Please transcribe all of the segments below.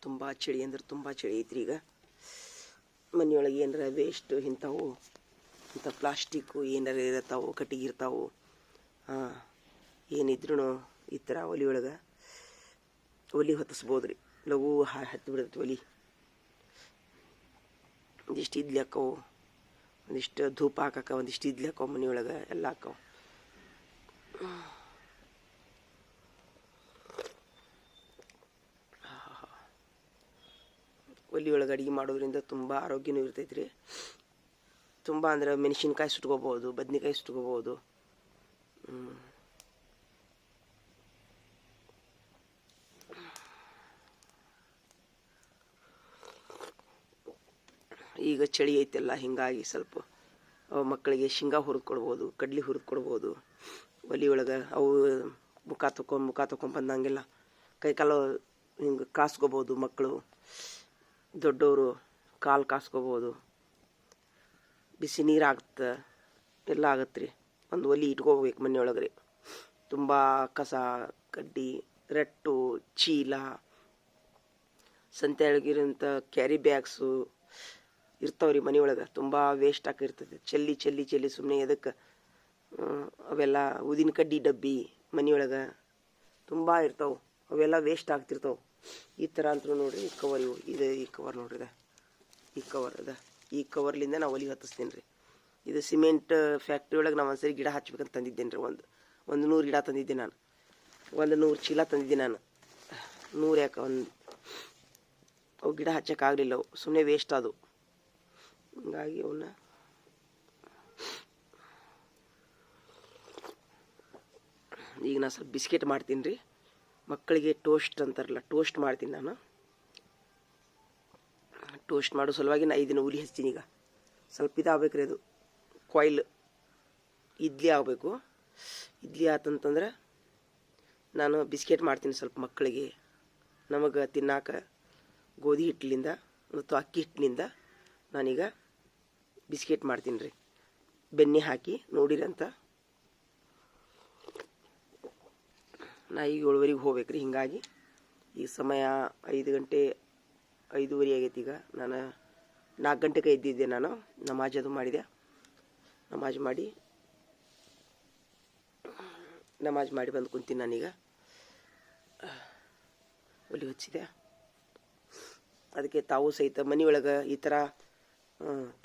ತುಂಬ ಚಳಿ ಅಂದ್ರೆ ತುಂಬ ಚಳಿ ಐತ್ರಿ. ಈಗ ಮನೆಯೊಳಗೆ ಏನಾರ ವೇಸ್ಟ್ ಇಂಥವು ಇಂಥ ಪ್ಲಾಸ್ಟಿಕ್ಕು ಏನಾರ ಇರತ್ತಾವು, ಕಟ್ಟಿಗೆ ಇರ್ತಾವು, ಏನಿದ್ರು ಈ ಥರ ಒಲಿ ಒಳಗೆ ಒಲಿ ಹೊತ್ತಿಸ್ಬೋದು ರೀ. ಲಘು ಹತ್ತಿ ಬಿಡ್ತೈತಿ ಒಲಿ. ಒಂದಿಷ್ಟು ಇಡ್ಲಿ ಹಾಕವು, ಒಂದಿಷ್ಟು ಧೂಪ ಹಾಕಕ್ಕ, ಒಂದಿಷ್ಟು ಇಡ್ಲಿ ಹಾಕವು, ಮನೆಯೊಳಗೆ ಎಲ್ಲ ಹಾಕವು. ಒಲಿ ಒಳಗೆ ಅಡುಗೆ ಮಾಡೋದ್ರಿಂದ ತುಂಬ ಆರೋಗ್ಯನೂ ಇರ್ತೈತೆ ರೀ. ತುಂಬ ಅಂದ್ರೆ ಮೆಣಸಿನ್ಕಾಯಿ ಸುಟ್ಕೋಬೋದು, ಬದ್ನೆಕಾಯಿ ಸುಟ್ಕೋಬೋದು. ಈಗ ಚಳಿ ಐತೆಲ್ಲ, ಹೀಗಾಗಿ ಸ್ವಲ್ಪ ಮಕ್ಕಳಿಗೆ ಶೇಂಗಾ ಹುರಿದು ಕೊಡ್ಬೋದು, ಕಡ್ಲಿ ಹುರಿದು ಕೊಡ್ಬೋದು. ಒಲಿ ಒಳಗೆ ಅವು ಮುಖ ತೊಗೊಂಡು ಬಂದಂಗೆಲ್ಲ ಕೈಕಾಲು ಹಿಂಗೆ ಕಾಸ್ಕೋಬೋದು. ಮಕ್ಕಳು ದೊಡ್ಡವರು ಕಾಲು ಕಾಸ್ಕೋಬೋದು. ಬಿಸಿ ನೀರು ಆಗುತ್ತೆ, ಎಲ್ಲ ಆಗತ್ತೆ ರೀ. ಒಂದು ಒಲಿ ಇಟ್ಕೋಬೇಕು ಮನೆಯೊಳಗೆ ರೀ. ತುಂಬ ಕಸ ಕಡ್ಡಿ, ರಟ್ಟು, ಚೀಲ, ಸಂತೆ ಒಳಗಿರೋಂಥ ಕ್ಯಾರಿ ಬ್ಯಾಗ್ಸು, ಇರ್ತಾವ್ರಿ ಮನೆಯೊಳಗೆ ತುಂಬ ವೇಸ್ಟ್ ಆಗಿರ್ತದೆ. ಚೆಲ್ಲಿ ಚೆಲ್ಲಿ ಚೆಲ್ಲಿ ಸುಮ್ಮನೆ ಎದಕ್ಕೆ ಅವೆಲ್ಲ ಉದಿನ ಕಡ್ಡಿ ಡಬ್ಬಿ ಮನೆಯೊಳಗೆ ತುಂಬ ಇರ್ತಾವೆ, ಅವೆಲ್ಲ ವೇಸ್ಟ್ ಆಗ್ತಿರ್ತಾವೆ. ಈ ಥರ ಅಂತೂ ನೋಡಿರಿ ಕವರ್ ಇವು ಇದು ಈ ಕವರ್ ನೋಡ್ರಿ ಇದು ಈ ಕವರ್ ಅದ. ಈ ಕವರ್ಲಿಂದ ನಾವು ಒಲಿ ಹತ್ತಿಸ್ತೀನಿ ರೀ. ಇದು ಸಿಮೆಂಟ್ ಫ್ಯಾಕ್ಟ್ರಿ ಒಳಗೆ ನಾವು ಒಂದ್ಸರಿ ಗಿಡ ಹಚ್ಬೇಕಂತ ತಂದಿದ್ದೇನೆ ರೀ. ಒಂದು 100 ಗಿಡ ತಂದಿದ್ದೆ ನಾನು, 100 ಚೀಲ ತಂದಿದ್ದೆ ನಾನು. 100 ಯಾಕೆ ಅವು ಗಿಡ ಹಚ್ಚೋಕ್ಕಾಗಲಿಲ್ಲ, ಅವು ಸುಮ್ಮನೆ ವೇಸ್ಟ್ ಅದು. ಹಂಗಾಗಿ ಅವನ್ನ ಈಗ ನಾನು ಸ್ವಲ್ಪ ಬಿಸ್ಕೆಟ್ ಮಾಡ್ತೀನಿ ರೀ. ಮಕ್ಕಳಿಗೆ ಟೋಸ್ಟ್ ಅಂತಾರಲ್ಲ, ಟೋಸ್ಟ್ ಮಾಡ್ತೀನಿ ನಾನು. ಟೋಸ್ಟ್ ಮಾಡೋ ಸಲುವಾಗಿ ನಾನು ಇದನ್ನು ಉಲಿ ಹಚ್ತೀನಿ. ಈಗ ಸ್ವಲ್ಪ ಇದಾಗಬೇಕು ರೀ, ಅದು ಕಾಯಿಲ್ ಇಡ್ಲಿ ಆಗಬೇಕು. ಇಡ್ಲಿ ಆತಂತಂದ್ರೆ ನಾನು ಬಿಸ್ಕೆಟ್ ಮಾಡ್ತೀನಿ ಸ್ವಲ್ಪ ಮಕ್ಕಳಿಗೆ. ನಮಗೆ ತಿನ್ನಾಕ ಗೋಧಿ ಹಿಟ್ಟಿನಿಂದ ಮತ್ತು ಅಕ್ಕಿ ಹಿಟ್ಟಿನಿಂದ ನಾನೀಗ ಬಿಸ್ಕೆಟ್ ಮಾಡ್ತೀನಿ ರೀ, ಬೆಣ್ಣೆ ಹಾಕಿ ನೋಡಿರಿ ಅಂತ. ನಾ ಈಗ 7:30 ಹೋಗ್ಬೇಕು ರೀ. ಹೀಗಾಗಿ ಈ ಸಮಯ 5 ಗಂಟೆ 5:30 ಆಗೈತಿ. ಈಗ ನಾನು 4 ಗಂಟೆಗೆ ಎದ್ದಿದ್ದೆ. ನಾನು ನಮಾಜ್ ಅದು ಮಾಡಿದೆ. ನಮಾಜ್ ಮಾಡಿ ಬಂದು ಕುಂತೀನಿ. ನಾನೀಗ ಒಲಿ ಹಚ್ಚಿದೆ. ಅದಕ್ಕೆ ತಾವು ಸಹಿತ ಮನೆಯೊಳಗೆ ಈ ಥರ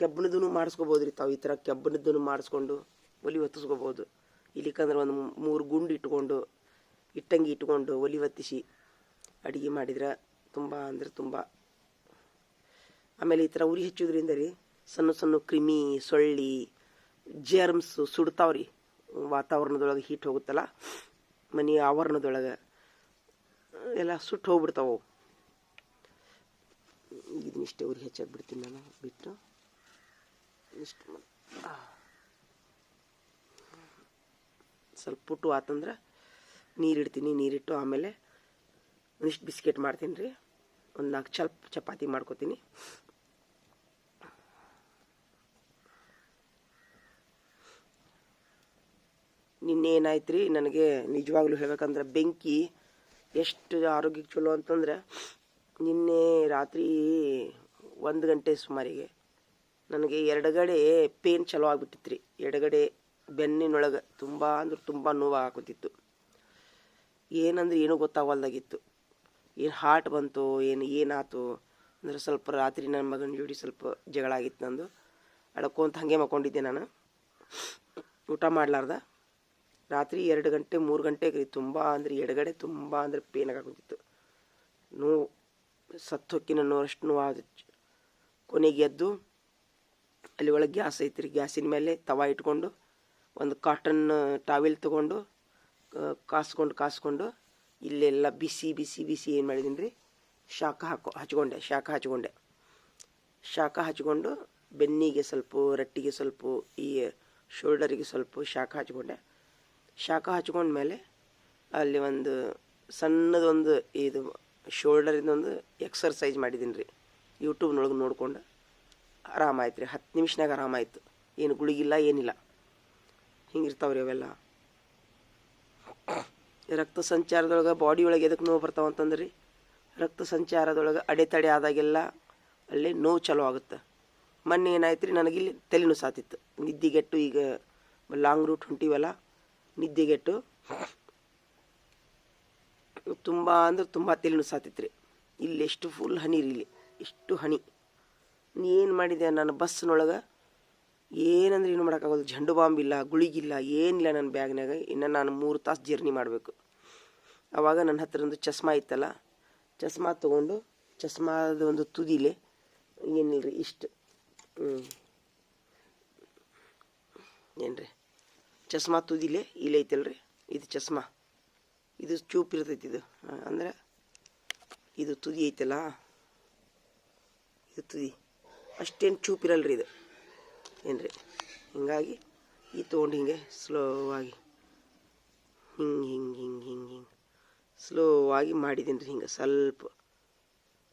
ಕೆಬ್ಬಣದೂ ಮಾಡಿಸ್ಕೋಬೋದು ರೀ. ತಾವು ಈ ಥರ ಕೆಬ್ಬಣದೂ ಮಾಡಿಸ್ಕೊಂಡು ಒಲಿ ಹೊತ್ತಿಸ್ಕೋಬೋದು. ಇಲ್ಲಿಕಂದ್ರೆ ಒಂದು 3 ಗುಂಡು ಇಟ್ಕೊಂಡು ಒಲಿ ಹೊತ್ತಿಸಿ ಅಡುಗೆ ಮಾಡಿದ್ರೆ ತುಂಬ ಅಂದರೆ ತುಂಬ. ಆಮೇಲೆ ಈ ಥರ ಉರಿ ಹಚ್ಚೋದ್ರಿಂದ ರೀ ಸಣ್ಣ ಸಣ್ಣ ಕ್ರಿಮಿ, ಸೊಳ್ಳಿ, ಜರ್ಮ್ಸ್ ಸುಡ್ತಾವ್ರಿ. ವಾತಾವರಣದೊಳಗೆ ಹೀಟ್ ಹೋಗುತ್ತಲ್ಲ, ಮನೆಯ ಆವರಣದೊಳಗೆ ಎಲ್ಲ ಸುಟ್ಟು ಹೋಗ್ಬಿಡ್ತಾವೆ. ಇದನ್ನಿಷ್ಟೇ ಉರಿ ಹೆಚ್ಚಾಗಿ ಬಿಡ್ತೀನಿ ನಾನು. ಬಿಟ್ಟು ಇಷ್ಟು ಸ್ವಲ್ಪ ಪುಟ್ಟು ಆತಂದ್ರೆ ನೀರಿಡ್ತೀನಿ. ನೀರಿಟ್ಟು ಆಮೇಲೆ ಒಂದಿಷ್ಟು ಬಿಸ್ಕೆಟ್ ಮಾಡ್ತೀನಿ ರೀ. ಒಂದು 4 ಚಪಾತಿ ಮಾಡ್ಕೊತೀನಿ. ನಿನ್ನೆ ಏನಾಯ್ತು ರೀ, ನನಗೆ ನಿಜವಾಗ್ಲೂ ಹೇಳ್ಬೇಕಂದ್ರೆ ಬೆಂಕಿ ಎಷ್ಟು ಆರೋಗ್ಯಕ್ಕೆ ಚಲೋ ಅಂತಂದ್ರೆ, ನಿನ್ನೆ ರಾತ್ರಿ 1 ಗಂಟೆ ಸುಮಾರಿಗೆ ನನಗೆ ಎಡಗಡೆ ಪೇನ್ ಚಲೋ ಆಗಿಬಿಟ್ಟಿತ್ತು ರೀ. ಎಡಗಡೆ ಬೆನ್ನಿನೊಳಗೆ ತುಂಬ ಅಂದ್ರೆ ತುಂಬ ನೋವು ಹಾಕೋತಿತ್ತು. ಏನಂದ್ರೆ ಏನೂ ಗೊತ್ತಾಗಲ್ದಾಗಿತ್ತು. ಏನು ಹಾರ್ಟ್ ಬಂತು ಏನಾಯ್ತು ಅಂದ್ರೆ, ಸ್ವಲ್ಪ ರಾತ್ರಿ ನನ್ನ ಮಗನ ಜೋಡಿ ಸ್ವಲ್ಪ ಜಗಳ ಆಗಿತ್ತು ನಂದು. ಅಳ್ಕೊಂತ ಹಾಗೆ ಮಕ್ಕೊಂಡಿದ್ದೆ ನಾನು, ಊಟ ಮಾಡಲಾರ್ದ. ರಾತ್ರಿ 2 ಗಂಟೆ 3 ಗಂಟೆಗೆ ತುಂಬ ಅಂದರೆ ಎಡಗಡೆ ತುಂಬ ಅಂದರೆ ಪೇನ್ ಆಗಾಕುಂತಿತ್ತು. ನೋವು ಸತ್ತೊಕ್ಕಿನ ನೋವಷ್ಟು ನೋವು. ಕೊನೆಗೆ ಎದ್ದು ಅಲ್ಲಿ ಒಳಗೆ ಗ್ಯಾಸ್ ಐತಿ ರೀ. ಗ್ಯಾಸಿನ ಮೇಲೆ ತವಾ ಇಟ್ಕೊಂಡು ಒಂದು ಕಾಟನ್ ಟಾವೆಲ್ ತೊಗೊಂಡು ಕಾಸ್ಕೊಂಡು ಇಲ್ಲೆಲ್ಲ ಬಿಸಿ ಏನು ಮಾಡಿದ್ದೀನಿ ರೀ, ಶಾಖ ಹಚ್ಕೊಂಡು ಬೆನ್ನಿಗೆ ಸ್ವಲ್ಪ, ರಟ್ಟಿಗೆ ಸ್ವಲ್ಪ, ಈ ಶೋಲ್ಡರಿಗೆ ಸ್ವಲ್ಪ ಶಾಖ ಹಚ್ಕೊಂಡ್ಮೇಲೆ ಅಲ್ಲಿ ಒಂದು ಸಣ್ಣದೊಂದು ಇದು ಶೋಲ್ಡರಿಂದ ಒಂದು ಎಕ್ಸರ್ಸೈಜ್ ಮಾಡಿದ್ದೀನಿ ರೀ. ಯೂಟ್ಯೂಬ್ನೊಳಗೆ ನೋಡ್ಕೊಂಡು ಆರಾಮಾಯ್ತು ರೀ. 10 ನಿಮಿಷನಾಗ ಆರಾಮಾಯ್ತು. ಏನು ಗುಳಿಗಿಲ್ಲ ಏನಿಲ್ಲ. ಹಿಂಗಿರ್ತಾವ್ರಿ ಅವೆಲ್ಲ. ರಕ್ತ ಸಂಚಾರದೊಳಗೆ ಬಾಡಿ ಒಳಗೆ ಎದಕ್ಕೆ ನೋವು ಬರ್ತಾವಂತಂದ್ರೆ ರೀ, ರಕ್ತ ಸಂಚಾರದೊಳಗೆ ಅಡೆತಡೆ ಆದಾಗೆಲ್ಲ ಅಲ್ಲೇ ನೋವು ಚಲೋ ಆಗುತ್ತೆ. ಮೊನ್ನೆ ಏನಾಯ್ತು ರೀ, ನನಗಿಲ್ಲಿ ತಲೆನೂ ಸಾತಿತ್ತು. ನಿದ್ದೆಗೆಟ್ಟು ಈಗ ಲಾಂಗ್ ರೂಟ್ ಹೊಂಟಿವಲ್ಲ, ನಿದ್ದೆಗೆಟ್ಟು ತುಂಬ ಅಂದ್ರೆ ತುಂಬ ತಲೆನೂ ಸಾತಿತ್ತು ರೀ. ಇಲ್ಲಿ ಎಷ್ಟು ಫುಲ್ ಹನಿ ರೀ, ಇಲ್ಲಿ ಎಷ್ಟು ಹನಿ. ಏನು ಮಾಡಿದೆ ನಾನು ಬಸ್ನೊಳಗೆ, ಏನಂದ್ರೆ ಏನು ಮಾಡೋಕ್ಕಾಗೋದು. ಜಂಡು ಬಾಂಬ್ ಇಲ್ಲ, ಗುಳಿಗಿಲ್ಲ, ಏನಿಲ್ಲ ನನ್ನ ಬ್ಯಾಗ್ನಾಗ. ಇನ್ನು ನಾನು 3 ತಾಸು ಜರ್ನಿ ಮಾಡಬೇಕು. ಆವಾಗ ನನ್ನ ಹತ್ರ ಒಂದು ಚಸ್ಮಾ ಇತ್ತಲ್ಲ, ಚಸ್ಮಾ ತೊಗೊಂಡು ಚಸ್ಮಾದ ಒಂದು ತುದಿಲೆ ಏನಿಲ್ಲ ಇಷ್ಟು ಏನ್ರಿ ಚಸ್ಮಾ ತುದಿಲೆ ಇಲ್ಲೇ ಐತಲ್ರಿ, ಇದು ಚಸ್ಮಾ, ಇದು ಚೂಪ್ ಇರ್ತೈತಿ. ಇದು ಅಂದ್ರೆ ಇದು ತುದಿ ಐತಲ್ಲ, ಇದು ತುದಿ ಅಷ್ಟೇನು ಚೂಪ್ ಇರಲ್ರಿ ಇದು ಏನ್ರಿ. ಹಿಂಗಾಗಿ ಈ ತೊಗೊಂಡು ಹಿಂಗೆ ಸ್ಲೋವಾಗಿ ಹಿಂಗೆ ಸ್ಲೋವಾಗಿ ಮಾಡಿದ್ದೀನಿ ರೀ. ಹಿಂಗೆ ಸ್ವಲ್ಪ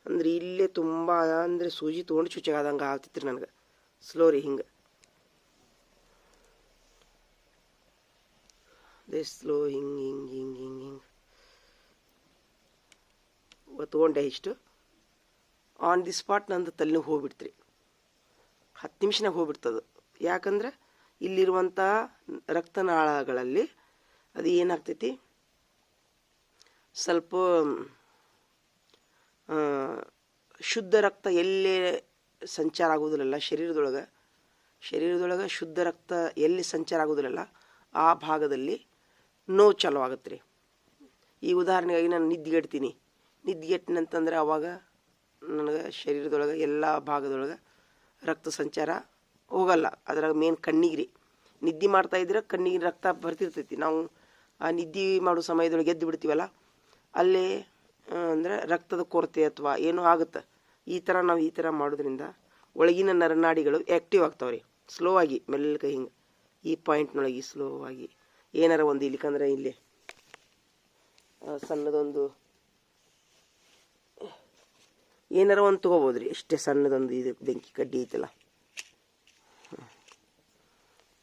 ಅಂದ್ರೆ ಇಲ್ಲೇ ತುಂಬ ಅಂದರೆ ಸೂಜಿ ತೊಗೊಂಡು ಚುಚ್ಚಾದಂಗೆ ಆಗ್ತಿತ್ತು ರೀ ನನಗೆ. ಸ್ಲೋ ರೀ ಹಿಂಗೆ ಸ್ಲೋ ಹಿಂಗೆ ತೊಗೊಂಡೆ. ಇಷ್ಟು ಆನ್ ದಿ ಸ್ಪಾಟ್ ನಂದು ತಲೆನೋವು ಹೋಗ್ಬಿಡ್ತು ರೀ. 10 ನಿಮಿಷನಾಗ ಹೋಗ್ಬಿಡ್ತದೆ. ಯಾಕಂದ್ರೆ ಇಲ್ಲಿರುವಂಥ ರಕ್ತನಾಳಗಳಲ್ಲಿ ಅದು ಏನಾಗ್ತೈತಿ, ಸ್ವಲ್ಪ ಶುದ್ಧ ರಕ್ತ ಎಲ್ಲೇ ಸಂಚಾರ ಆಗೋದಿಲ್ಲ ಶರೀರದೊಳಗೆ ಶುದ್ಧ ರಕ್ತ ಎಲ್ಲಿ ಸಂಚಾರ ಆಗೋದಿಲ್ಲ ಆ ಭಾಗದಲ್ಲಿ ನೋವು ಚಾಲು ಆಗುತ್ತೆ ರೀ. ಈ ಉದಾಹರಣೆಗಾಗಿ ನಾನು ನಿದ್ದಿಗೆಟ್ಟಿನಂತಂದ್ರೆ ಅವಾಗ ನನಗೆ ಶರೀರದೊಳಗೆ ಎಲ್ಲ ಭಾಗದೊಳಗೆ ರಕ್ತ ಸಂಚಾರ ಹೋಗಲ್ಲ. ಅದ್ರಾಗ ಮೇನ್ ಕಣ್ಣಿಗೆ ರೀ, ನಿದ್ದೆ ಮಾಡ್ತಾಯಿದ್ರೆ ಕಣ್ಣಿಗೆ ರಕ್ತ ಬರ್ತಿರ್ತೈತಿ. ನಾವು ಆ ನಿದ್ದೆ ಮಾಡೋ ಸಮಯದೊಳಗೆ ಎದ್ದು ಬಿಡ್ತೀವಲ್ಲ, ಅಲ್ಲೇ ಅಂದರೆ ರಕ್ತದ ಕೊರತೆ ಅಥವಾ ಏನೋ ಆಗುತ್ತೆ. ಈ ಥರ ಮಾಡೋದ್ರಿಂದ ಒಳಗಿನ ನರನಾಡಿಗಳು ಆ್ಯಕ್ಟಿವ್ ಆಗ್ತಾವೆ ರೀ. ಸ್ಲೋ ಆಗಿ ಮೆಲ್ಲಗೆ ಹಿಂಗೆ ಈ ಪಾಯಿಂಟ್ನೊಳಗೆ ಸ್ಲೋ ಆಗಿ ಏನಾರ ಒಂದು ಇಲ್ಲಿಕಂದ್ರೆ ಇಲ್ಲಿ ಸಣ್ಣದೊಂದು ಏನಾರ ಒಂದು ತೊಗೋಬೋದು ರೀ. ಎಷ್ಟೇ ಸಣ್ಣದೊಂದು ಇದು ಬೆಂಕಿ ಕಡ್ಡಿ ಐತಲ್ಲ,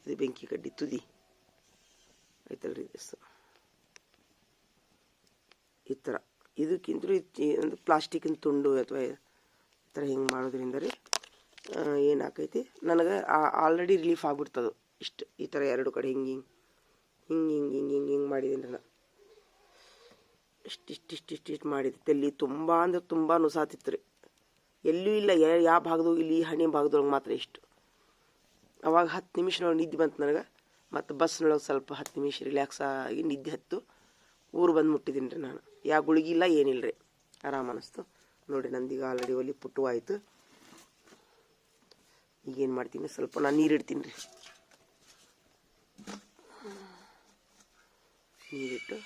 ಇದು ಬೆಂಕಿ ಕಡ್ಡಿ ತುದಿ ಐತಲ್ರಿ, ಈ ಥರ ಇದಕ್ಕಿಂತ ಒಂದು ಪ್ಲಾಸ್ಟಿಕ್ಕಿನ ತುಂಡು ಅಥವಾ ಈ ಥರ ಹಿಂಗೆ ಮಾಡೋದ್ರಿಂದ ರೀ ಏನಾಕೈತಿ, ನನಗೆ ಆಲ್ರೆಡಿ ರಿಲೀಫ್ ಆಗ್ಬಿಡ್ತದೆ. ಈ ಥರ ಎರಡು ಕಡೆ ಹಿಂಗೆ ಮಾಡಿದ್ದೀನಿ ನಾನು. ಇಷ್ಟು ಮಾಡಿದೆ. ತಲೆ ತುಂಬ ಅಂದ್ರೆ ತುಂಬ ನುಸಾತಿತ್ತು ರೀ. ಎಲ್ಲೂ ಇಲ್ಲ, ಯಾವ ಭಾಗದಾಗ ಇಲ್ಲಿ ಈ ಹಣೆ ಭಾಗದೊಳಗೆ ಮಾತ್ರ ಇಷ್ಟು. ಅವಾಗ 10 ನಿಮಿಷನೊಳಗೆ ನಿದ್ದೆ ಬಂತು ನನಗೆ. ಮತ್ತು ಬಸ್ನೊಳಗೆ ಸ್ವಲ್ಪ 10 ನಿಮಿಷ ರಿಲ್ಯಾಕ್ಸ್ ಆಗಿ ನಿದ್ದೆ ಹತ್ತು ಊರು ಬಂದು ಮುಟ್ಟಿದ್ದೀನಿ ರೀ ನಾನು. ಯಾವ ಗುಳಿಗಿಲ್ಲ ಏನಿಲ್ಲ ರೀ, ಆರಾಮ ಅನ್ನಿಸ್ತು ನೋಡಿ. ನಂದೀಗ ಆಲ್ರೆಡಿ ಒಲಿ ಪುಟ್ಟು ಆಯಿತು. ಈಗೇನು ಮಾಡ್ತೀನಿ, ಸ್ವಲ್ಪ ನಾನು ನೀರಿಡ್ತೀನಿ ರೀ. ನೀರಿಟ್ಟು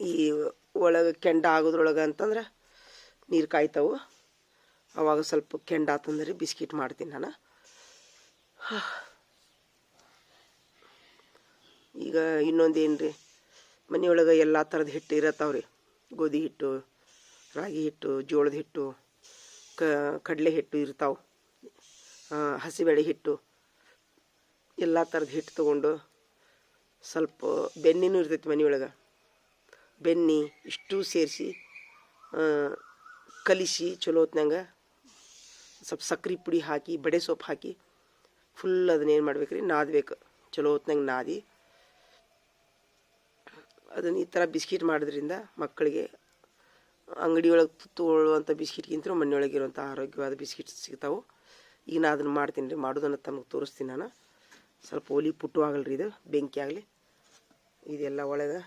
ಈ ಒಳಗೆ ಕೆಂಡ ಆಗೋದ್ರೊಳಗೆ ಅಂತಂದ್ರೆ ನೀರು ಕಾಯ್ತಾವು. ಅವಾಗ ಸ್ವಲ್ಪ ಕೆಂಡ ಆತಂದ್ರೆ ಬಿಸ್ಕಿಟ್ ಮಾಡ್ತೀನಿ ನಾನು. ಈಗ ಇನ್ನೊಂದೇನು ರೀ, ಮನೆಯೊಳಗೆ ಎಲ್ಲ ಥರದ ಹಿಟ್ಟು ಇರತ್ತಾವ್ರಿ. ಗೋಧಿ ಹಿಟ್ಟು, ರಾಗಿ ಹಿಟ್ಟು, ಜೋಳದ ಹಿಟ್ಟು, ಕಡಲೆ ಹಿಟ್ಟು ಇರ್ತಾವೆ, ಹಸಿಬೇಳೆ ಹಿಟ್ಟು, ಎಲ್ಲ ಥರದ ಹಿಟ್ಟು ತೊಗೊಂಡು ಸ್ವಲ್ಪ ಬೆನ್ನಿನೂ ಇರ್ತೈತಿ ಮನೆಯೊಳಗೆ. ಬೆನ್ನಿ ಇಷ್ಟು ಸೇರಿಸಿ ಕಲಿಸಿ ಚಲೋ ಹೊತ್ನಾಗ ಸ್ವಲ್ಪ ಸಕ್ರೆ ಪುಡಿ ಹಾಕಿ ಬಡೆ ಸೊಪ್ಪು ಹಾಕಿ ಫುಲ್ ಅದನ್ನೇನು ಮಾಡ್ಬೇಕು ರೀ, ನಾದಬೇಕು. ಚಲೋ ಹೊತ್ನಾಗ ನಾದಿ ಅದನ್ನು ಈ ಥರ ಬಿಸ್ಕಿಟ್ ಮಾಡೋದ್ರಿಂದ ಮಕ್ಕಳಿಗೆ ಅಂಗಡಿಯೊಳಗೆ ತೊಗೊಳ್ಳುವಂಥ ಬಿಸ್ಕಿಟ್ಗಿಂತ ಮನೆಯೊಳಗಿರುವಂಥ ಆರೋಗ್ಯವಾದ ಬಿಸ್ಕಿಟ್ ಸಿಗ್ತಾವೆ. ಈಗ ನಾ ಅದನ್ನು ಮಾಡ್ತೀನಿ ರೀ. ಮಾಡೋದನ್ನು ತಮಗೆ ತೋರಿಸ್ತೀನಿ ನಾನು. ಸ್ವಲ್ಪ ಒಲಿ ಪುಟ್ಟು ಆಗಲ್ರಿ, ಇದು ಬೆಂಕಿ ಆಗಲಿ. ಇದೆಲ್ಲ ಒಳಗೆ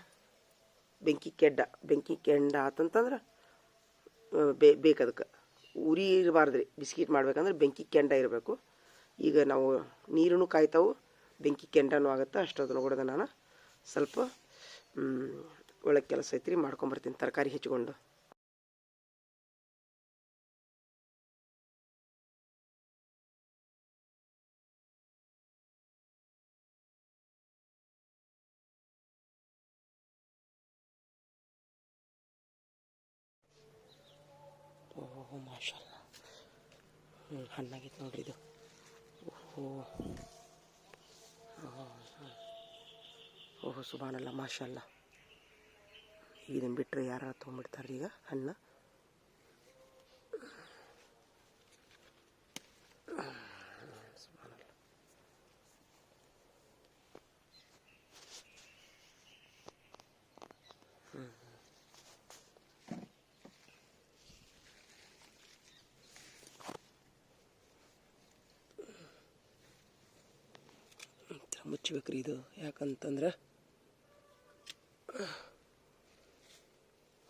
ಬೆಂಕಿ ಕೆಂಡ ಆತಂತಂದ್ರೆ ಬೇಕದಕ್ಕೆ ಉರಿ ಇರಬಾರ್ದು ರೀ. ಬಿಸ್ಕಿಟ್ ಮಾಡ್ಬೇಕಂದ್ರೆ ಬೆಂಕಿ ಕೆಂಡ ಇರಬೇಕು. ಈಗ ನಾವು ನೀರೂ ಕಾಯ್ತಾವು, ಬೆಂಕಿ ಕೆಂಡನೂ ಆಗುತ್ತೆ. ಅಷ್ಟೊಂದು ಕೂಡ ನಾನು ಸ್ವಲ್ಪ ಒಳಗೆ ಕೆಲಸ ಐತ್ರಿ, ಮಾಡ್ಕೊಂಬರ್ತೀನಿ ತರಕಾರಿ ಹೆಚ್ಚಿಕೊಂಡು. ಓಹೋ ಮಾಷಲ್ಲ, ಹಣ್ಣಾಗಿತ್ತು ನೋಡ್ರಿ ಇದು. ಓಹೋ ಸುಬಾನಲ್ಲ, ಮಾಷಲ್ಲ. ಇದನ್ನು ಬಿಟ್ಟರೆ ಯಾರು ತೊಗೊಂಡ್ಬಿಡ್ತಾರೆ ಈಗ ಹಣ್ಣು. ಮುಚ್ಚಬೇಕ್ರಿ ಇದು. ಯಾಕಂತಂದ್ರೆ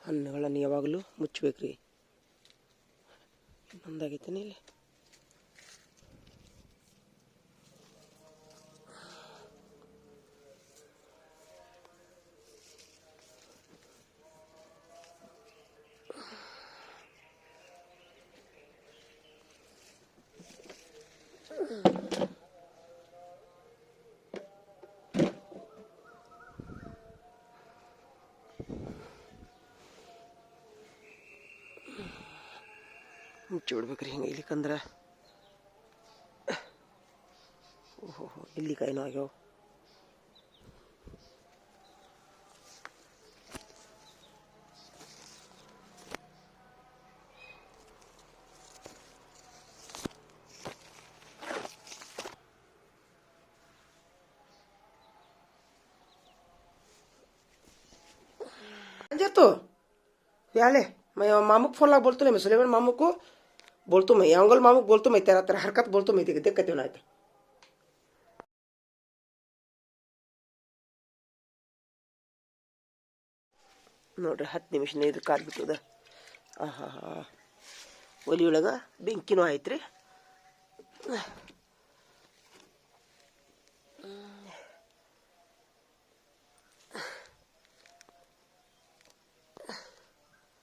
ಹಣ್ಣುಗಳನ್ನು ಯಾವಾಗಲೂ ಮುಚ್ಚಬೇಕ್ರಿ. ಇನ್ನೊಂದಾಗೈತೇನೆ ಇಲ್ಲಿ. ಮುಚ್ಚಿ ಬಿಡ್ಬೇಕ್ರಿ ಹಿಂಗೆ ಇಲ್ಲಿಕಂದ್ರೆ ಓಹೋ ಇಲ್ಲಿ ಕಾಯಿನೂ ಆಗ್ಯಾವ. तो याले मैं मामू को फोन लगा बोलतो नहीं मैं सुलेमान मामू को बोलतो मैं अंगल मामू को बोलतो मैं तेरा तेरा हरकत बोलतो मैं देख कहते ना ನೋಡ್ರಿ 10 ನಿಮಿಷ ನೀರು ಕಾದ್ಬಿಟ್ಟದ. ಆಹಾ ಒಲಿ ಒಳಗೆ ಬೆಂಕಿನೂ ಆಯ್ತು ರೀ.